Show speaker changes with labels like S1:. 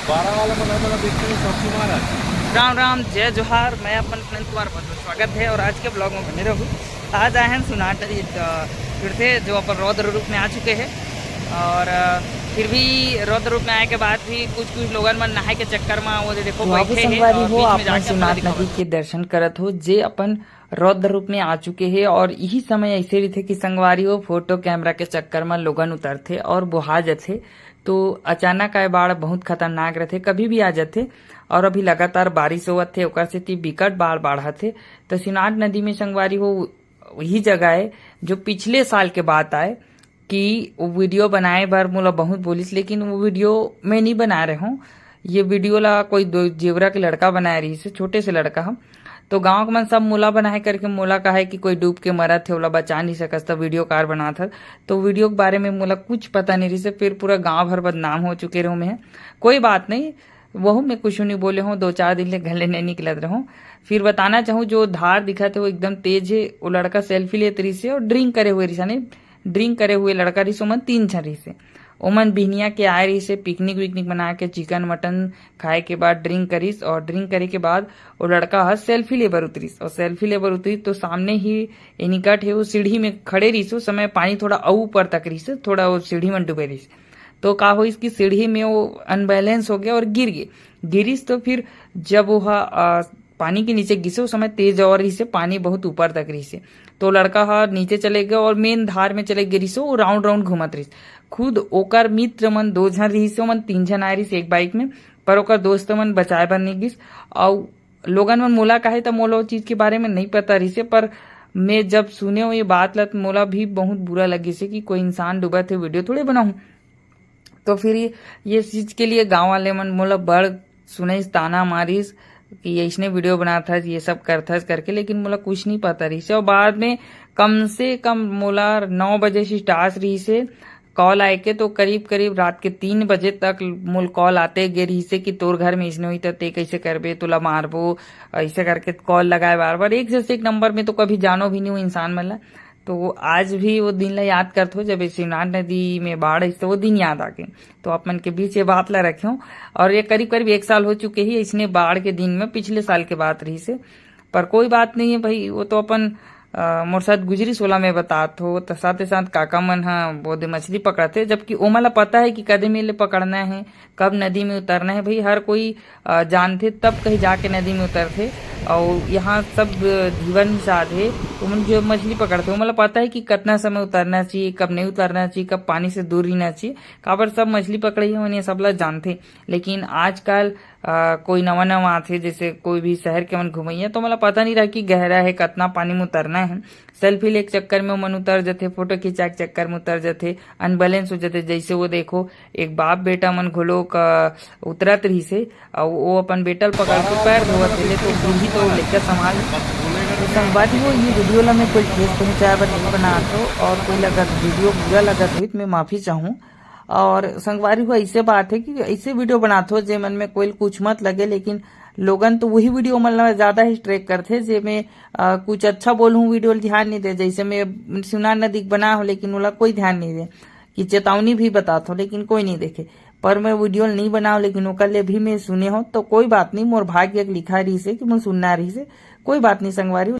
S1: 12 वाला बना देखते हैं सब्जी महाराज।
S2: राम राम जय जोहार। मैं अपन प्रणत कुमार बहुत बहुत स्वागत है और आज के ब्लॉग में बने रहूँ। आज आए हैं सुनार नदी फिर से जो अपन रौद्र रूप में आ चुके हैं और फिर भी रौद्र रूप में आए के बाद भी कुछ लोगन मन नहाए के चक्कर में वो देखो बैठे हैं और बीच में जाके
S3: सुनार नदी के दर्शन करत हो जे अपन रौद्र रूप में आ चुके हैं। और यही समय ऐसे भी थे कि संगवारी हो फोटो कैमरा के चक्कर में लोगन उतरते और बुहा जाते, तो अचानक आए बाढ़ बहुत खतरनाक रहते, कभी भी आ जाते। और अभी लगातार बारिश होवत थे ओकर से बिकट बाढ़ बढ़त थे। तो सुनार नदी में संगवारी हो वही जगह है जो पिछले साल के बात आए कि वो वीडियो बनाए बार मोला बहुत बोलिस, लेकिन वो वीडियो मैं नहीं बना रहा हूँ। ये वीडियो ला कोई दो जेवरा के लड़का बना रही से, छोटे से लड़का हम। तो गांव के मन सब मोला बनाए करके मोला कहा है कि कोई डूब के मरा थे ओला बचा नहीं सकस, तो वीडियो कार बना था। तो वीडियो के बारे में मोला कुछ पता नहीं रही से, फिर पूरा गांव भर बदनाम हो चुके रहो में। कोई बात नहीं, वह मैं कुछ नहीं बोले हूँ, 2-4 दिन ले घर ले नहीं निकलत रहूँ। फिर बताना चाहूँ जो धार दिखा थे वो एकदम तेज है। वो लड़का सेल्फी लेते रही से और ड्रिंक करे हुए रही, ड्रिंक करे हुए लड़का रही से। ओमन 3 जन रही से, ओमन बिहनिया के आए रही से पिकनिक विकनिक बना के चिकन मटन खाए के बाद ड्रिंक करीस। और ड्रिंक करे के बाद वो लड़का हर सेल्फी लेबर उतरीस। और सेल्फी लेबर उतरी तो सामने ही निकट है वो सीढ़ी में खड़े रही। उस समय पानी थोड़ा ऊपर तक रही से, थोड़ा वो सीढ़ी में डूबे रही। तो का हो इसकी सीढ़ी में वो अनबैलेंस हो गया और गिर गए। गिरीस तो फिर जब वो पानी के नीचे गिसे उस समय तेज और रही से, पानी बहुत ऊपर तक रही से। तो लड़का नीचे चले गए और मेन धार में चले गिरी से। वो राउंड राउंड घूमत रही। खुद ओकर मित्र मन 2 जन रही से, मन 3 जन आए रही एक बाइक में, पर ओकर दोस्त मन बचाए बर नहीं गिस। और लोगन मन मोला कहे तो मोला वो चीज के बारे में नहीं पता रही से, पर मैं जब सुने हो ये बात ला मोला भी बहुत बुरा लगी से कि कोई इंसान डूबा थे, वीडियो थोड़े बनाऊं। तो फिर ये चीज के लिए गांव वाले मन मोला बड़ सुनाइस, ताना मारिस कि इसने वीडियो बना था, ये सब करता करके, लेकिन मोला कुछ नहीं पता रही से। और बाद में कम से कम मोला 9 बजे से स्टार्ट रही से कॉल आए के, तो करीब करीब रात के 3 बजे तक मोल कॉल आते गे रही से कि तोर घर में इसने हुई तो ते कैसे करबे, तुला मारबो, ऐसे करके कॉल लगाए बार बार एक जैसे एक नंबर में। तो कभी जानो भी नहीं वो इंसान मला। तो आज भी वो दिन ला याद करते हो जब सुनार नदी में बाढ़ आई, तो वो दिन याद आ गए। तो अपन के बीच ये बात ला रखे हो। और ये करीब करीब 1 साल हो चुके ही इसने बाढ़ के दिन में, पिछले साल के बात रही से। पर कोई बात नहीं है भाई, वो तो अपन मोर साथ गुजरी 16 में बात हो। तो साथ ही साथ काका मन बोधे मछली पकड़ते, जबकि ओ मला पता है कि कदे में ले पकड़ना है, कब नदी में उतरना है। भाई हर कोई जानते तब कहीं जाके नदी में उतरते। और यहाँ सब जीवन साधे उमन जो मछली पकड़ते हो, मतलब पता है कि कितना समय उतरना चाहिए, कब नहीं उतरना चाहिए, कब पानी से दूर रहना चाहिए। काबर सब मछली पकड़ी है उन्हें सब लोग जानते। लेकिन आजकल कोई नवा नवा आते, जैसे कोई भी शहर के मन घुमैया, तो मतलब पता नहीं रहा कि गहरा है, कितना पानी में उतरना है। सेल्फी ले के चक्कर में मन उतर जाते, फोटो खिंचा के चक्कर में उतर जाते, अनबैलेंस हो जाते। जैसे वो देखो एक बाप बेटा मन घोलो उतरत रही से, और वो अपन बेटल पकड़ के पैर धोवत ले, तो बूढ़ी तो लेकर संभाल। संगवारी हो ये वीडियो ला मैं कोई ठेस पहुंचाए बर नहीं बनात हो, और कोई लगत वीडियो बुरा लगत हुई तो मैं माफी चाहूँ। और संगवारी हो ऐसे बात है कि ऐसे वीडियो बनाते हो जे मन में कोई कुछ मत लगे, लेकिन लोगन तो वही वीडियो मतलब ज्यादा ही ट्रैक करते जे मैं कुछ अच्छा बोलूं वीडियो ध्यान नहीं दे। जैसे मैं सुनार नदी बना हो लेकिन वाला कोई ध्यान नहीं दे, कि चेतावनी भी बताता हो लेकिन कोई नहीं देखे। पर मैं वीडियो नहीं बनाओ लेकिन ओकर ले भी मैं सुने हो, तो कोई बात नहीं, मोर भाग्य लिखा रही से कि मैं सुनना रही से, कोई बात नहीं संगवारी।